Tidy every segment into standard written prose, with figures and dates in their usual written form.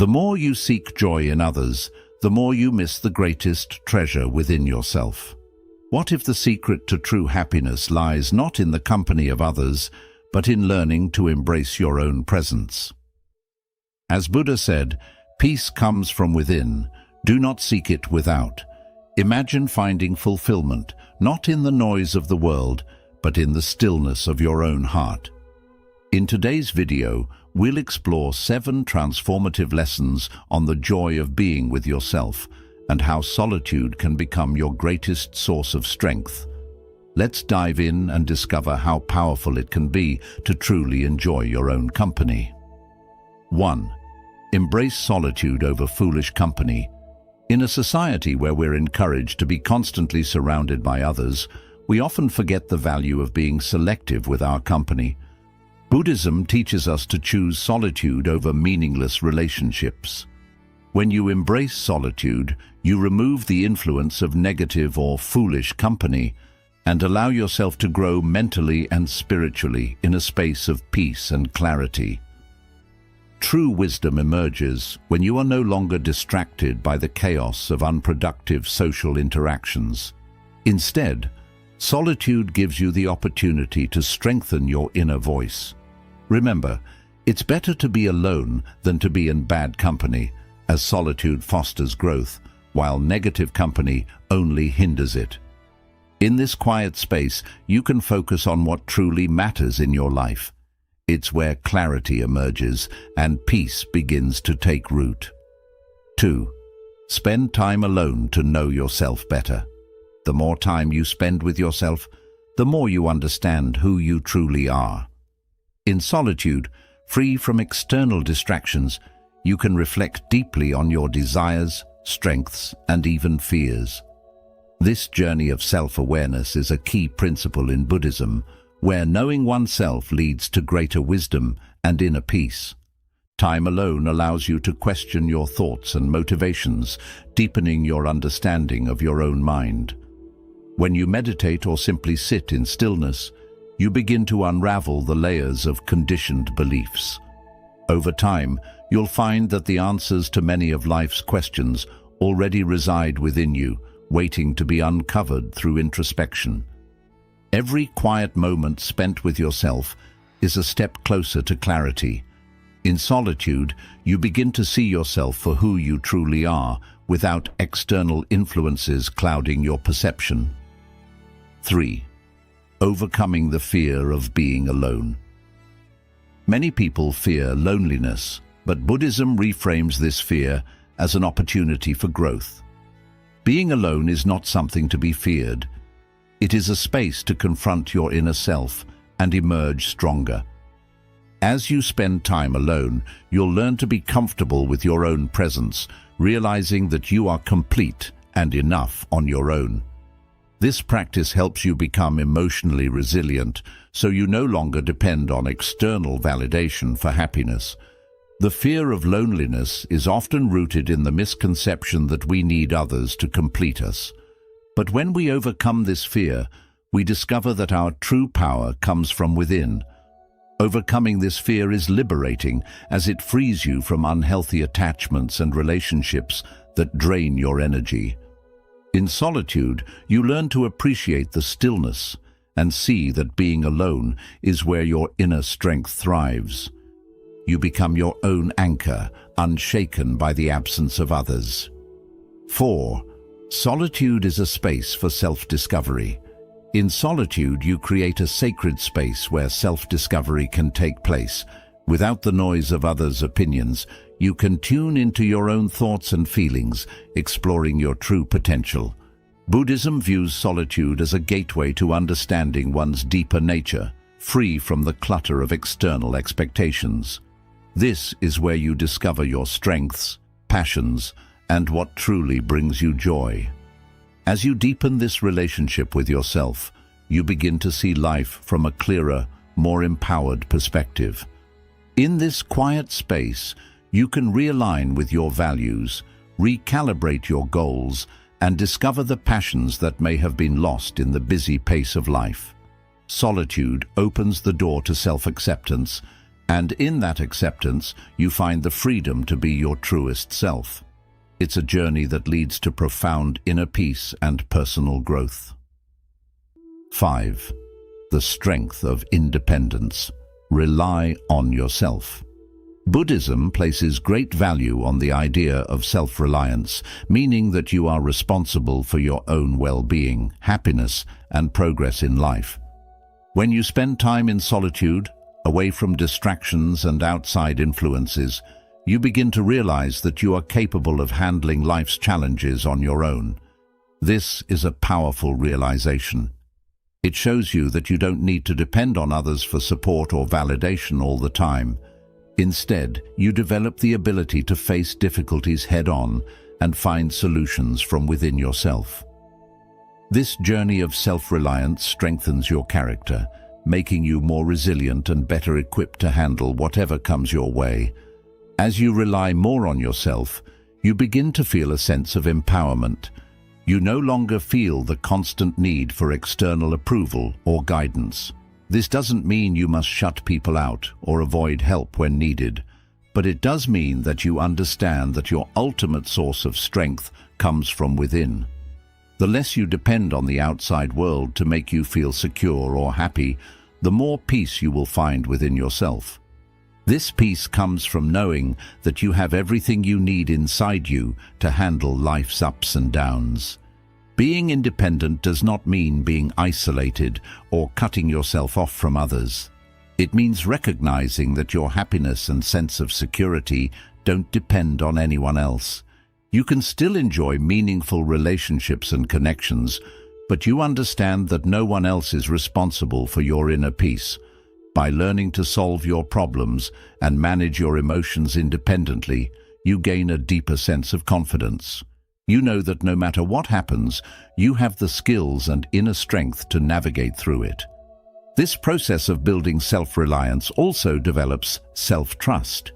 The more you seek joy in others, the more you miss the greatest treasure within yourself. What if the secret to true happiness lies not in the company of others, but in learning to embrace your own presence? As Buddha said, peace comes from within, do not seek it without. Imagine finding fulfillment, not in the noise of the world, but in the stillness of your own heart. In today's video, we'll explore 7 transformative lessons on the joy of being with yourself and how solitude can become your greatest source of strength. Let's dive in and discover how powerful it can be to truly enjoy your own company. 1. Embrace solitude over foolish company. In a society where we're encouraged to be constantly surrounded by others, we often forget the value of being selective with our company. Buddhism teaches us to choose solitude over meaningless relationships. When you embrace solitude, you remove the influence of negative or foolish company and allow yourself to grow mentally and spiritually in a space of peace and clarity. True wisdom emerges when you are no longer distracted by the chaos of unproductive social interactions. Instead, solitude gives you the opportunity to strengthen your inner voice. Remember, it's better to be alone than to be in bad company, as solitude fosters growth, while negative company only hinders it. In this quiet space, you can focus on what truly matters in your life. It's where clarity emerges and peace begins to take root. 2. Spend time alone to know yourself better. The more time you spend with yourself, the more you understand who you truly are. In solitude, free from external distractions, you can reflect deeply on your desires, strengths, and even fears. This journey of self-awareness is a key principle in Buddhism, where knowing oneself leads to greater wisdom and inner peace. Time alone allows you to question your thoughts and motivations, deepening your understanding of your own mind. When you meditate or simply sit in stillness, you begin to unravel the layers of conditioned beliefs. Over time, you'll find that the answers to many of life's questions already reside within you, waiting to be uncovered through introspection. Every quiet moment spent with yourself is a step closer to clarity. In solitude, you begin to see yourself for who you truly are, without external influences clouding your perception. 3. Overcoming the fear of being alone. Many people fear loneliness, but Buddhism reframes this fear as an opportunity for growth. Being alone is not something to be feared. It is a space to confront your inner self and emerge stronger. As you spend time alone, you'll learn to be comfortable with your own presence, realizing that you are complete and enough on your own. This practice helps you become emotionally resilient, so you no longer depend on external validation for happiness. The fear of loneliness is often rooted in the misconception that we need others to complete us. But when we overcome this fear, we discover that our true power comes from within. Overcoming this fear is liberating, as it frees you from unhealthy attachments and relationships that drain your energy. In solitude, you learn to appreciate the stillness and see that being alone is where your inner strength thrives. You become your own anchor, unshaken by the absence of others. 4. Solitude is a space for self-discovery. In solitude, you create a sacred space where self-discovery can take place. Without the noise of others' opinions, you can tune into your own thoughts and feelings, exploring your true potential. Buddhism views solitude as a gateway to understanding one's deeper nature, free from the clutter of external expectations. This is where you discover your strengths, passions, and what truly brings you joy. As you deepen this relationship with yourself, you begin to see life from a clearer, more empowered perspective. In this quiet space, you can realign with your values, recalibrate your goals, and discover the passions that may have been lost in the busy pace of life. Solitude opens the door to self-acceptance, And in that acceptance, you find the freedom to be your truest self. It's a journey that leads to profound inner peace and personal growth. 5. The strength of independence. Rely on yourself. Buddhism places great value on the idea of self-reliance, meaning that you are responsible for your own well-being, happiness, and progress in life. When you spend time in solitude, away from distractions and outside influences, you begin to realize that you are capable of handling life's challenges on your own. This is a powerful realization. It shows you that you don't need to depend on others for support or validation all the time. Instead, you develop the ability to face difficulties head-on and find solutions from within yourself. This journey of self-reliance strengthens your character, making you more resilient and better equipped to handle whatever comes your way. As you rely more on yourself, you begin to feel a sense of empowerment. You no longer feel the constant need for external approval or guidance. This doesn't mean you must shut people out or avoid help when needed, but it does mean that you understand that your ultimate source of strength comes from within. The less you depend on the outside world to make you feel secure or happy, the more peace you will find within yourself. This peace comes from knowing that you have everything you need inside you to handle life's ups and downs. Being independent does not mean being isolated or cutting yourself off from others. It means recognizing that your happiness and sense of security don't depend on anyone else. You can still enjoy meaningful relationships and connections, but you understand that no one else is responsible for your inner peace. By learning to solve your problems and manage your emotions independently, you gain a deeper sense of confidence. You know that no matter what happens, you have the skills and inner strength to navigate through it. This process of building self-reliance also develops self-trust.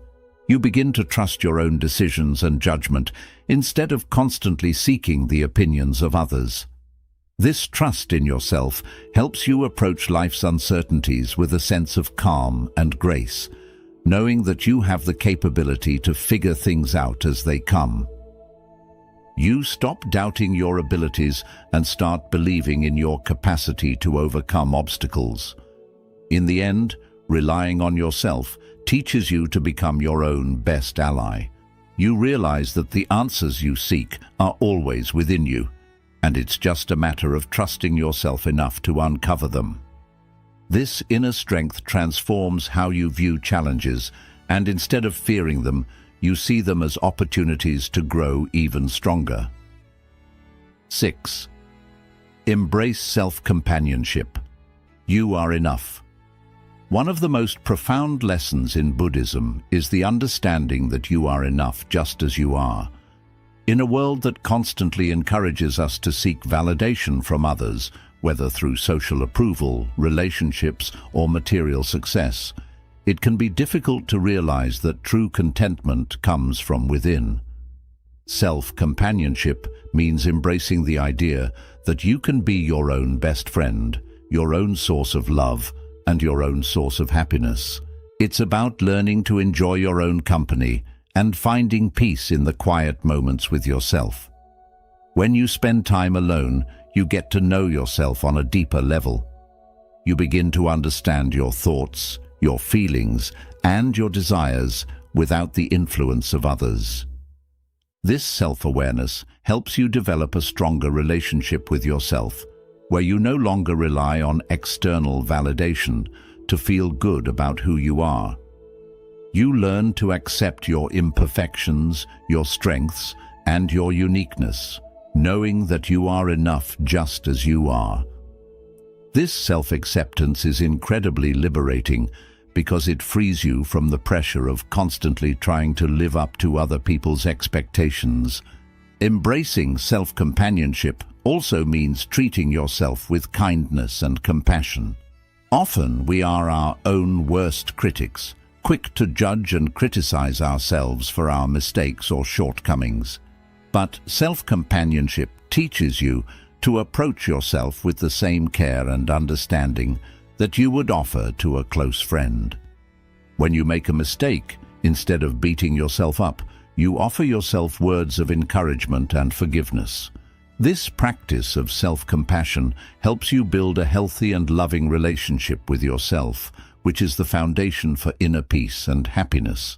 You begin to trust your own decisions and judgment instead of constantly seeking the opinions of others. This trust in yourself helps you approach life's uncertainties with a sense of calm and grace, knowing that you have the capability to figure things out as they come. You stop doubting your abilities and start believing in your capacity to overcome obstacles. In the end, relying on yourself teaches you to become your own best ally. You realize that the answers you seek are always within you, and it's just a matter of trusting yourself enough to uncover them. This inner strength transforms how you view challenges, and instead of fearing them, you see them as opportunities to grow even stronger. 6. Embrace self-companionship. You are enough. One of the most profound lessons in Buddhism is the understanding that you are enough just as you are. In a world that constantly encourages us to seek validation from others, whether through social approval, relationships, or material success, it can be difficult to realize that true contentment comes from within. Self-companionship means embracing the idea that you can be your own best friend, your own source of love, and your own source of happiness. It's about learning to enjoy your own company and finding peace in the quiet moments with yourself. When you spend time alone, you get to know yourself on a deeper level. You begin to understand your thoughts, your feelings, and your desires without the influence of others. This self-awareness helps you develop a stronger relationship with yourself, where you no longer rely on external validation to feel good about who you are. You learn to accept your imperfections, your strengths, and your uniqueness, knowing that you are enough just as you are. This self-acceptance is incredibly liberating because it frees you from the pressure of constantly trying to live up to other people's expectations. Embracing self-companionship also means treating yourself with kindness and compassion. Often we are our own worst critics, quick to judge and criticize ourselves for our mistakes or shortcomings. But self-companionship teaches you to approach yourself with the same care and understanding that you would offer to a close friend. When you make a mistake, instead of beating yourself up, you offer yourself words of encouragement and forgiveness. This practice of self-compassion helps you build a healthy and loving relationship with yourself, which is the foundation for inner peace and happiness.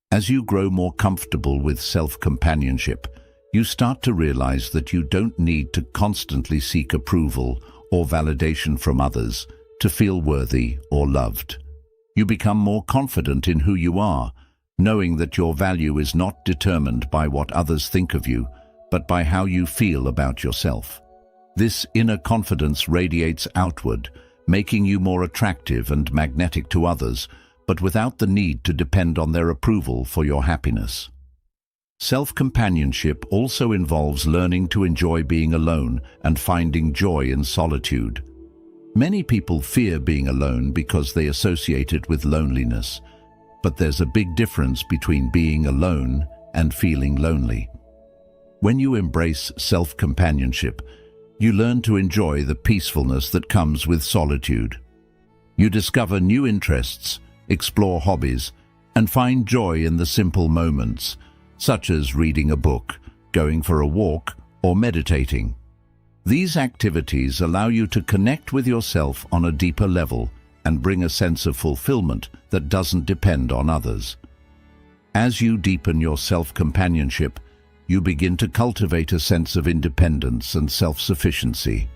As you grow more comfortable with self-companionship, you start to realize that you don't need to constantly seek approval or validation from others to feel worthy or loved. You become more confident in who you are, knowing that your value is not determined by what others think of you, but by how you feel about yourself. This inner confidence radiates outward, making you more attractive and magnetic to others, but without the need to depend on their approval for your happiness. Self-companionship also involves learning to enjoy being alone and finding joy in solitude. Many people fear being alone because they associate it with loneliness, but there's a big difference between being alone and feeling lonely. When you embrace self-companionship, you learn to enjoy the peacefulness that comes with solitude. You discover new interests, explore hobbies, and find joy in the simple moments, such as reading a book, going for a walk, or meditating. These activities allow you to connect with yourself on a deeper level and bring a sense of fulfillment that doesn't depend on others. As you deepen your self-companionship, you begin to cultivate a sense of independence and self-sufficiency.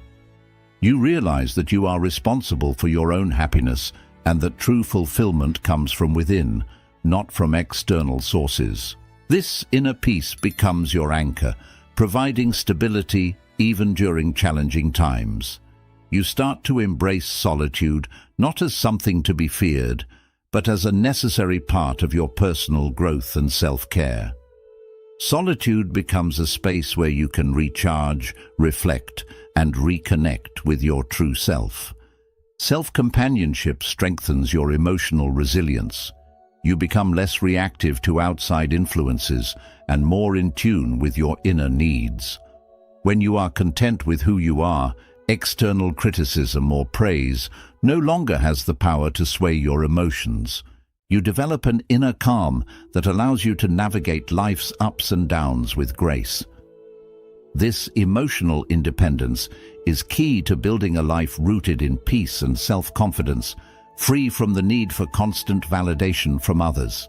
You realize that you are responsible for your own happiness and that true fulfillment comes from within, not from external sources. This inner peace becomes your anchor, providing stability even during challenging times. You start to embrace solitude not as something to be feared, but as a necessary part of your personal growth and self-care. Solitude becomes a space where you can recharge, reflect, and reconnect with your true self. Self-companionship strengthens your emotional resilience. You become less reactive to outside influences and more in tune with your inner needs. When you are content with who you are, external criticism or praise no longer has the power to sway your emotions. You develop an inner calm that allows you to navigate life's ups and downs with grace. This emotional independence is key to building a life rooted in peace and self-confidence, free from the need for constant validation from others.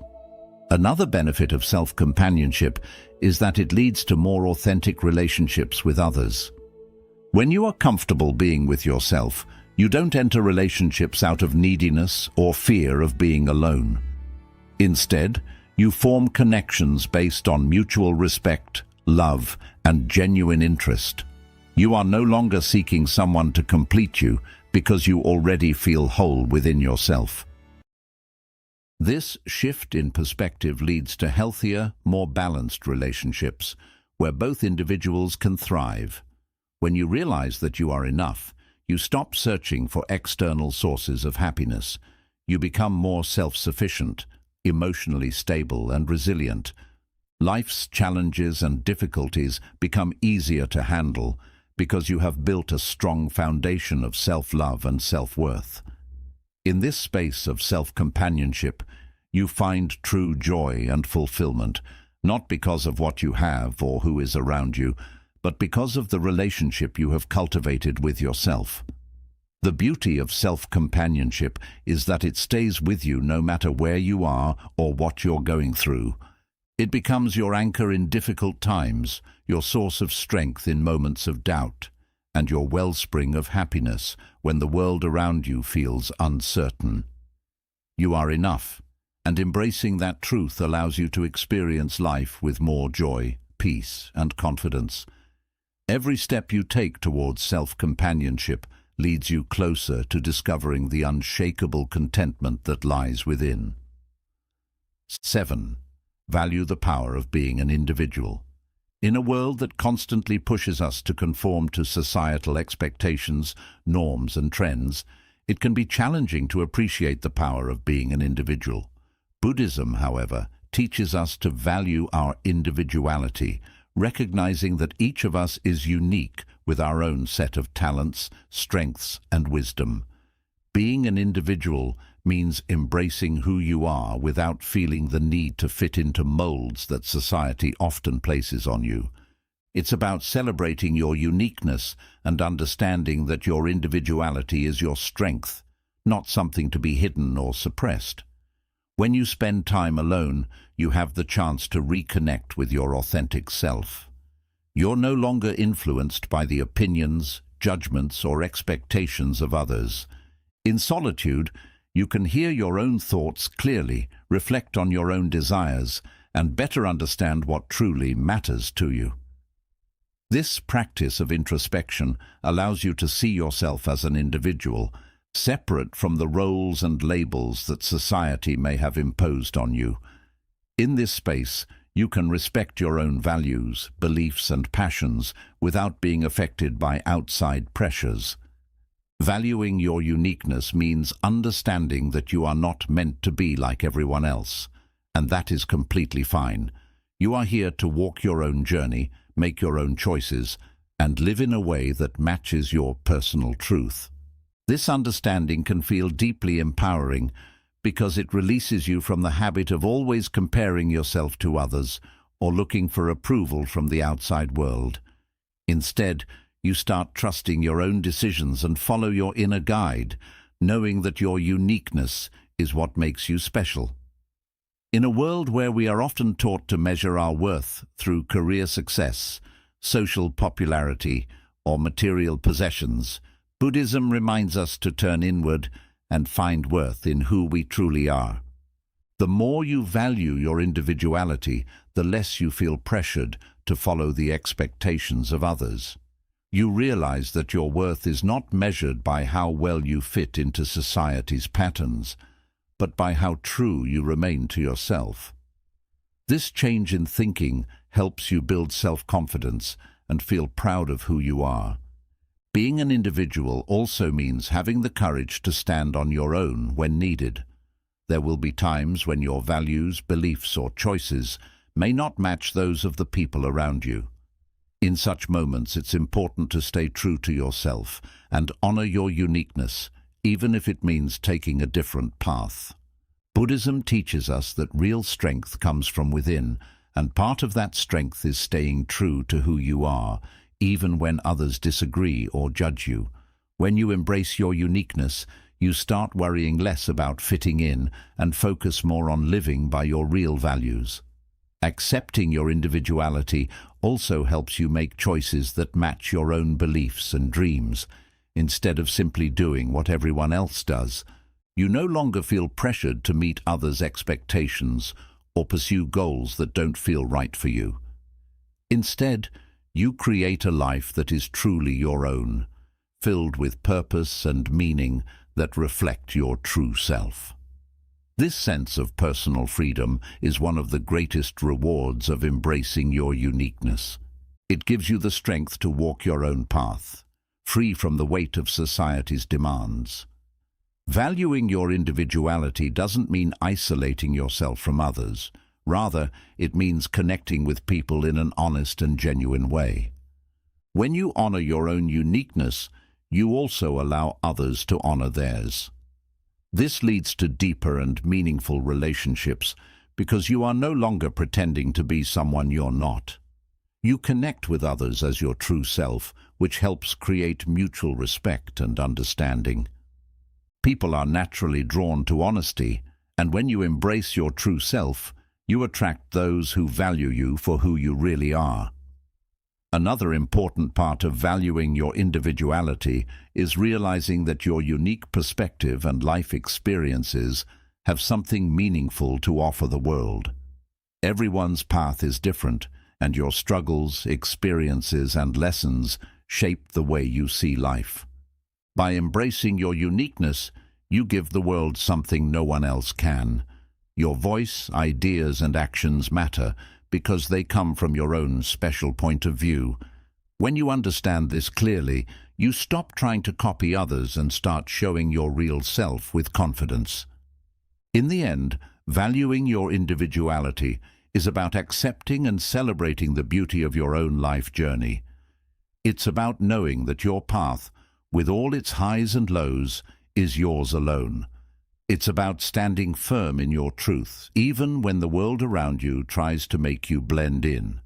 Another benefit of self-companionship is that it leads to more authentic relationships with others. When you are comfortable being with yourself, you don't enter relationships out of neediness or fear of being alone. Instead, you form connections based on mutual respect, love, and genuine interest. You are no longer seeking someone to complete you because you already feel whole within yourself. This shift in perspective leads to healthier, more balanced relationships where both individuals can thrive. When you realize that you are enough, you stop searching for external sources of happiness. You become more self-sufficient, emotionally stable and resilient. Life's challenges and difficulties become easier to handle because you have built a strong foundation of self-love and self-worth. In this space of self-companionship, you find true joy and fulfillment, not because of what you have or who is around you, but because of the relationship you have cultivated with yourself. The beauty of self-companionship is that it stays with you no matter where you are or what you're going through. It becomes your anchor in difficult times, your source of strength in moments of doubt, and your wellspring of happiness when the world around you feels uncertain. You are enough, and embracing that truth allows you to experience life with more joy, peace, and confidence. Every step you take towards self-companionship leads you closer to discovering the unshakable contentment that lies within. 7. Value the power of being an individual. In a world that constantly pushes us to conform to societal expectations, norms, and trends, it can be challenging to appreciate the power of being an individual. Buddhism, however, teaches us to value our individuality, recognizing that each of us is unique with our own set of talents, strengths, and wisdom. Being an individual means embracing who you are without feeling the need to fit into molds that society often places on you. It's about celebrating your uniqueness and understanding that your individuality is your strength, not something to be hidden or suppressed. When you spend time alone, you have the chance to reconnect with your authentic self. You're no longer influenced by the opinions, judgments, or expectations of others. In solitude, you can hear your own thoughts clearly, reflect on your own desires, and better understand what truly matters to you. This practice of introspection allows you to see yourself as an individual, separate from the roles and labels that society may have imposed on you. In this space, you can respect your own values, beliefs, and passions without being affected by outside pressures. Valuing your uniqueness means understanding that you are not meant to be like everyone else, and that is completely fine. You are here to walk your own journey, make your own choices, and live in a way that matches your personal truth. This understanding can feel deeply empowering because it releases you from the habit of always comparing yourself to others or looking for approval from the outside world. Instead, you start trusting your own decisions and follow your inner guide, knowing that your uniqueness is what makes you special. In a world where we are often taught to measure our worth through career success, social popularity, or material possessions, Buddhism reminds us to turn inward and find worth in who we truly are. The more you value your individuality, the less you feel pressured to follow the expectations of others. You realize that your worth is not measured by how well you fit into society's patterns, but by how true you remain to yourself. This change in thinking helps you build self-confidence and feel proud of who you are. Being an individual also means having the courage to stand on your own when needed. There will be times when your values, beliefs, or choices may not match those of the people around you. In such moments, it's important to stay true to yourself and honor your uniqueness, even if it means taking a different path. Buddhism teaches us that real strength comes from within, and part of that strength is staying true to who you are, even when others disagree or judge you. When you embrace your uniqueness, you start worrying less about fitting in and focus more on living by your real values. Accepting your individuality also helps you make choices that match your own beliefs and dreams, instead of simply doing what everyone else does. You no longer feel pressured to meet others' expectations or pursue goals that don't feel right for you. Instead, you create a life that is truly your own, filled with purpose and meaning that reflect your true self. This sense of personal freedom is one of the greatest rewards of embracing your uniqueness. It gives you the strength to walk your own path, free from the weight of society's demands. Valuing your individuality doesn't mean isolating yourself from others. Rather, it means connecting with people in an honest and genuine way. When you honor your own uniqueness, you also allow others to honor theirs. This leads to deeper and meaningful relationships because you are no longer pretending to be someone you're not. You connect with others as your true self, which helps create mutual respect and understanding. People are naturally drawn to honesty, and when you embrace your true self, you attract those who value you for who you really are. Another important part of valuing your individuality is realizing that your unique perspective and life experiences have something meaningful to offer the world. Everyone's path is different, and your struggles, experiences, and lessons shape the way you see life. By embracing your uniqueness, you give the world something no one else can. Your voice, ideas, and actions matter because they come from your own special point of view. When you understand this clearly, you stop trying to copy others and start showing your real self with confidence. In the end, valuing your individuality is about accepting and celebrating the beauty of your own life journey. It's about knowing that your path, with all its highs and lows, is yours alone. It's about standing firm in your truth, even when the world around you tries to make you blend in.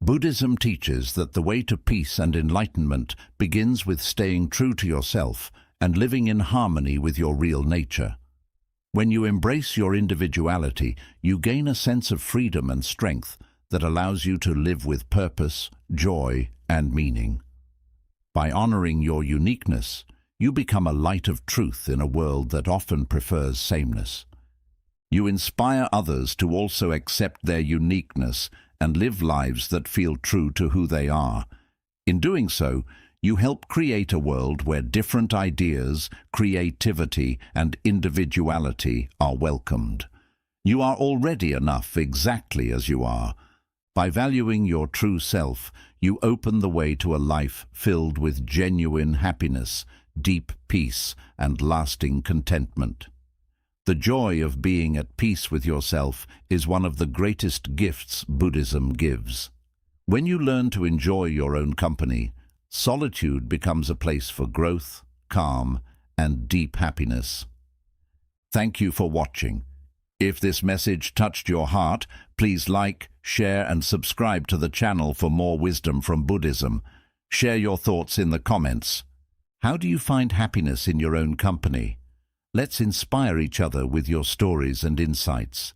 Buddhism teaches that the way to peace and enlightenment begins with staying true to yourself and living in harmony with your real nature. When you embrace your individuality, you gain a sense of freedom and strength that allows you to live with purpose, joy, and meaning. By honoring your uniqueness, you become a light of truth in a world that often prefers sameness. You inspire others to also accept their uniqueness and live lives that feel true to who they are. In doing so, you help create a world where different ideas, creativity, and individuality are welcomed. You are already enough exactly as you are. By valuing your true self, you open the way to a life filled with genuine happiness, deep peace, and lasting contentment. The joy of being at peace with yourself is one of the greatest gifts Buddhism gives. When you learn to enjoy your own company, solitude becomes a place for growth, calm, and deep happiness. Thank you for watching. If this message touched your heart, please like, share, and subscribe to the channel for more wisdom from Buddhism. Share your thoughts in the comments. How do you find happiness in your own company? Let's inspire each other with your stories and insights.